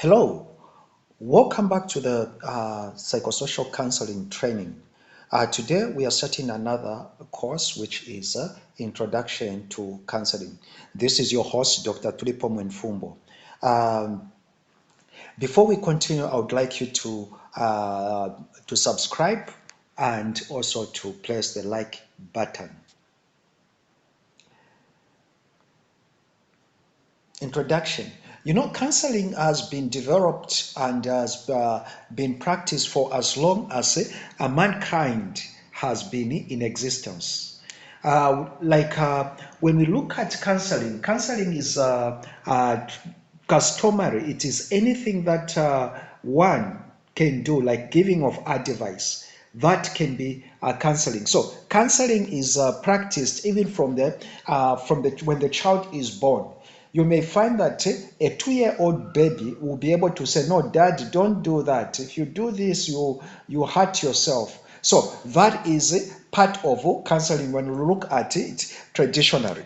Hello, welcome back to the psychosocial counseling training. Today we are starting another course which is Introduction to Counseling. This is your host, Dr. Tulipo Mwenfumbo. Um, Before we continue, I would like you to subscribe and also to press the like button. Introduction. Counseling has been developed and has been practiced for as long as mankind has been in existence. When we look at counseling, counseling is customary. It is anything that one can do, like giving of advice. That can be counseling. So counseling is practiced even from the when the child is born. You may find that a 2-year-old baby will be able to say, "No, Dad, don't do that. If you do this, you hurt yourself." So that is part of counseling when we look at it traditionally.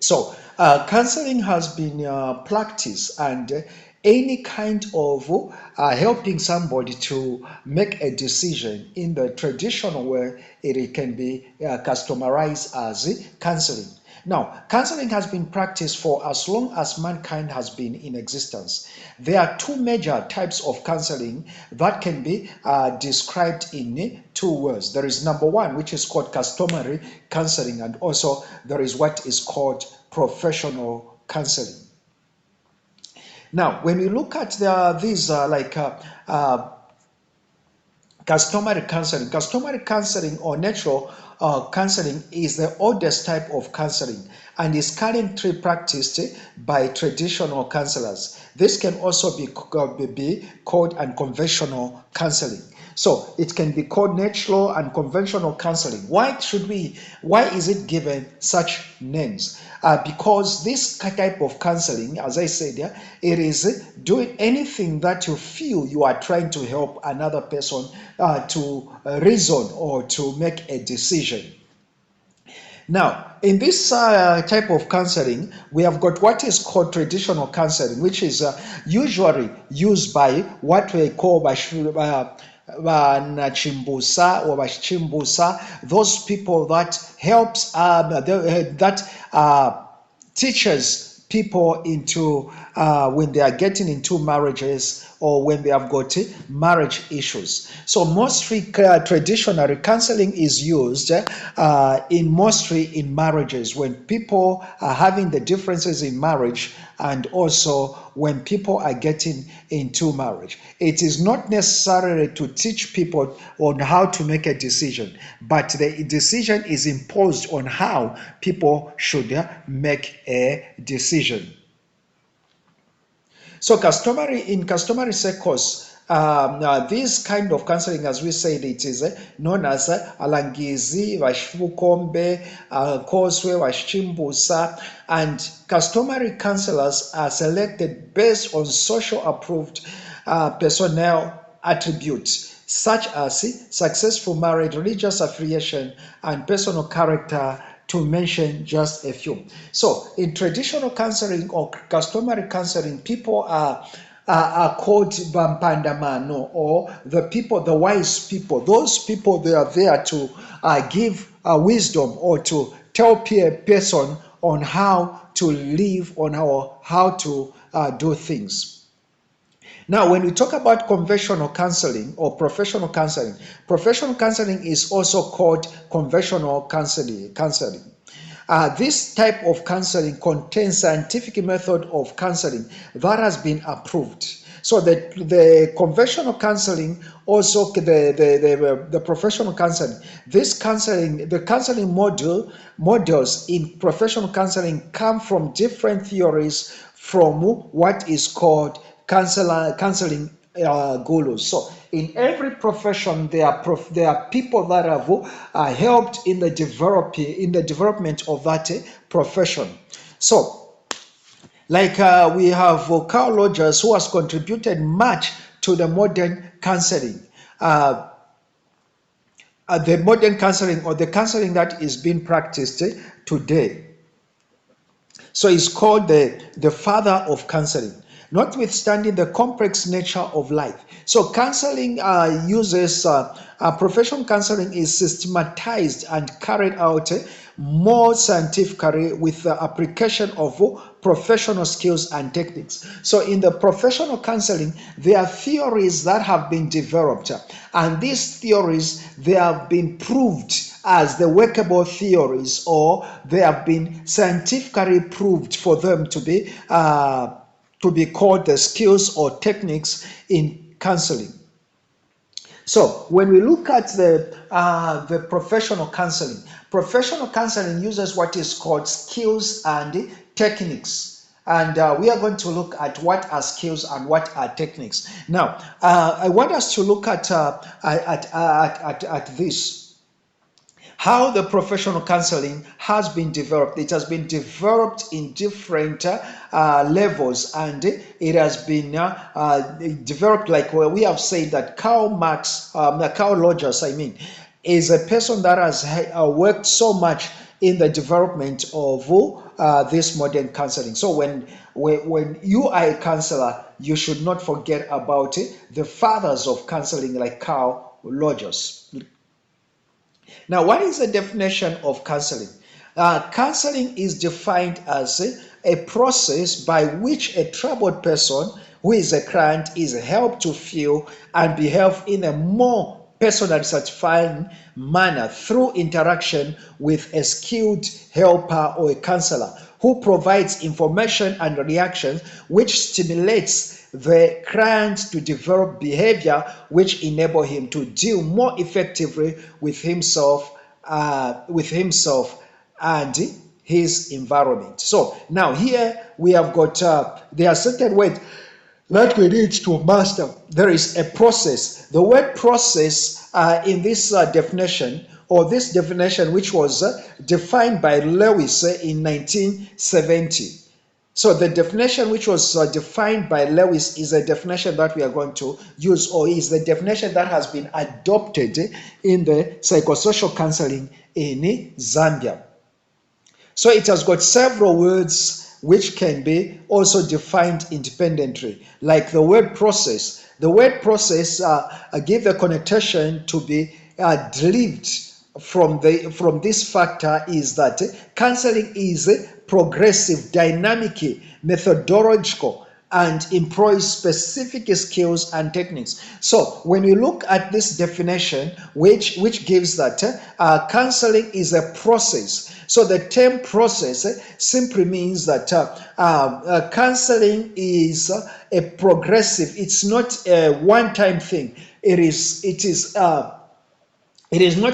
So counseling has been practiced, and any kind of helping somebody to make a decision in the traditional way, it can be customized as counseling. Now, counseling has been practiced for as long as mankind has been in existence. There are two major types of counseling that can be described in two words. There is number one, which is called customary counseling, and also there is what is called professional counseling. Now, when we look at these customary counseling or natural counseling is the oldest type of counseling and is currently practiced by traditional counselors. This can also be called unconventional counseling. So it can be called natural and conventional counseling. Why is it given such names? Because this type of counseling, as I said, it is doing anything that you feel you are trying to help another person to reason or to make a decision. Now, in this type of counseling, we have got what is called traditional counseling, which is usually used by what we call Nachimbusa or Bashimbusa, those people that helps teaches people into when they are getting into marriages or when they have got marriage issues. So mostly traditionally counseling is used mostly in marriages when people are having the differences in marriage and also when people are getting into marriage. It is not necessarily to teach people on how to make a decision, but the decision is imposed on how people should make a decision. So in customary circles, this kind of counseling, as we said, it is known as alangizi vashifukombe, koswe vashimbusa, and customary counselors are selected based on social approved personnel attributes such as successful marriage, religious affiliation, and personal character, to mention just a few. So in traditional counseling or customary counseling, people are called Bampandamano, or the wise people. Those people, they are there to give wisdom or to tell a person on how to live, on how to do things. Now, when we talk about conventional counseling or professional counseling is also called conventional counseling. This type of counseling contains scientific method of counseling that has been approved. So the conventional counseling, also the professional counseling, the counseling models in professional counseling come from different theories from what is called counseling gurus. So in every profession, there are people that have helped in the development of that profession. So, like we have Carl Rogers, who has contributed much to the modern counseling. The modern counseling, or the counseling that is being practiced today. So he's called the father of counseling. notwithstanding the complex nature of life. So counseling uses professional counseling is systematized and carried out more scientifically with the application of professional skills and techniques. So in the professional counseling, there are theories that have been developed, and these theories, they have been proved as the workable theories, or they have been scientifically proved for them to be called the skills or techniques in counseling. So when we look at the professional counseling uses what is called skills and techniques. And we are going to look at what are skills and what are techniques. Now, I want us to look at this. How the professional counseling has been developed. It has been developed in different levels, and it has been developed, like we have said, that Carl Rogers, is a person that has worked so much in the development of this modern counseling. So when you are a counselor, you should not forget about the fathers of counseling, like Carl Rogers. Now, what is the definition of counseling? Counseling is defined as a process by which a troubled person who is a client is helped to feel and behave in a more personally satisfying manner through interaction with a skilled helper or a counselor who provides information and reactions which stimulates the client to develop behavior which enable him to deal more effectively with himself and his environment. So now here we have got there are certain words that we need to master. There is a process. The word process in this definition, or this definition, which was defined by Lewis in 1970. So the definition which was defined by Lewis is a definition that we are going to use, or is the definition that has been adopted in the psychosocial counseling in Zambia. So it has got several words which can be also defined independently, like the word process. The word process give the connotation to be derived from this factor is that counseling is progressive, dynamic, methodological, and employs specific skills and techniques. So when you look at this definition, which gives that counseling is a process. So the term process simply means that counseling is a progressive. It's not a one-time thing. It is not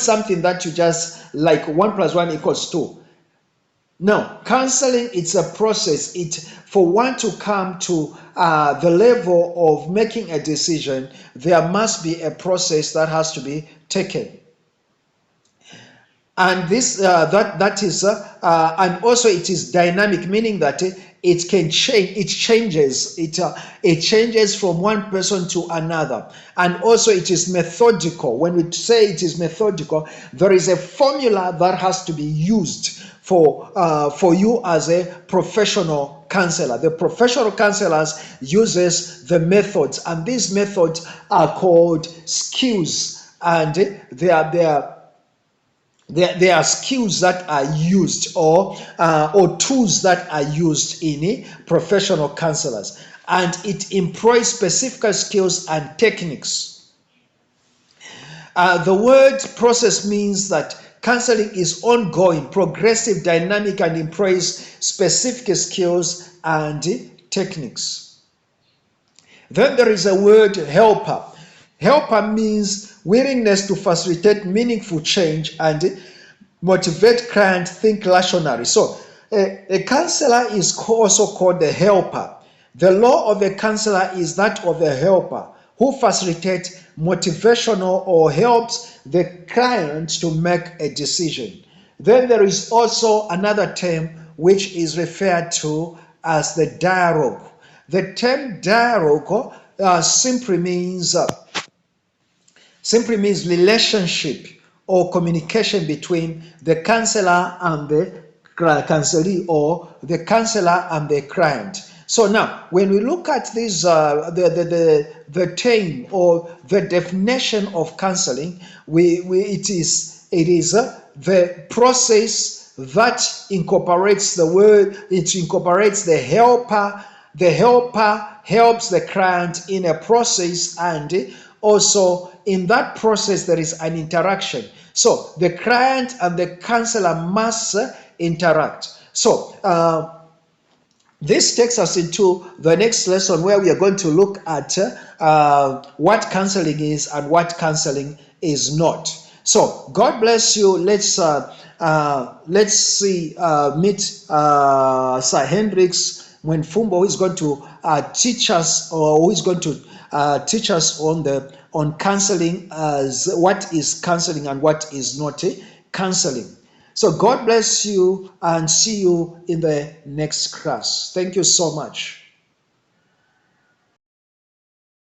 something that you just like 1 + 1 = 2. No, counseling, it's a process. For one to come to the level of making a decision, there must be a process that has to be taken. And this that is and also it is dynamic, meaning that it can change. It changes from one person to another. And also it is methodical. When we say it is methodical, there is a formula that has to be used for you as a professional counselor. The professional counselors uses the methods, and these methods are called skills, and they are skills that are used, or tools that are used in professional counselors, and it employs specific skills and techniques. The word process means that counseling is ongoing, progressive, dynamic, and employs specific skills and techniques. Then there is a word helper. Helper means willingness to facilitate meaningful change and motivate clients to think rationally. So a counselor is also called a helper. The role of a counselor is that of a helper who facilitates motivational or helps the client to make a decision. Then there is also another term which is referred to as the dialogue. The term dialogue simply means relationship or communication between the counselor and the counselee, or the counselor and the client. So now, when we look at this, the term or the definition of counseling, it is the process that incorporates the word. It incorporates the helper. The helper helps the client in a process, and also in that process there is an interaction. So the client and the counselor must interact. So this takes us into the next lesson, where we are going to look at what counseling is and what counseling is not. So God bless you. Let's see meet Sir Hendricks when Fumbo, who is going to teach us, or who is going to teach us on counseling, as what is counseling and what is not counseling. So God bless you, and see you in the next class. Thank you so much.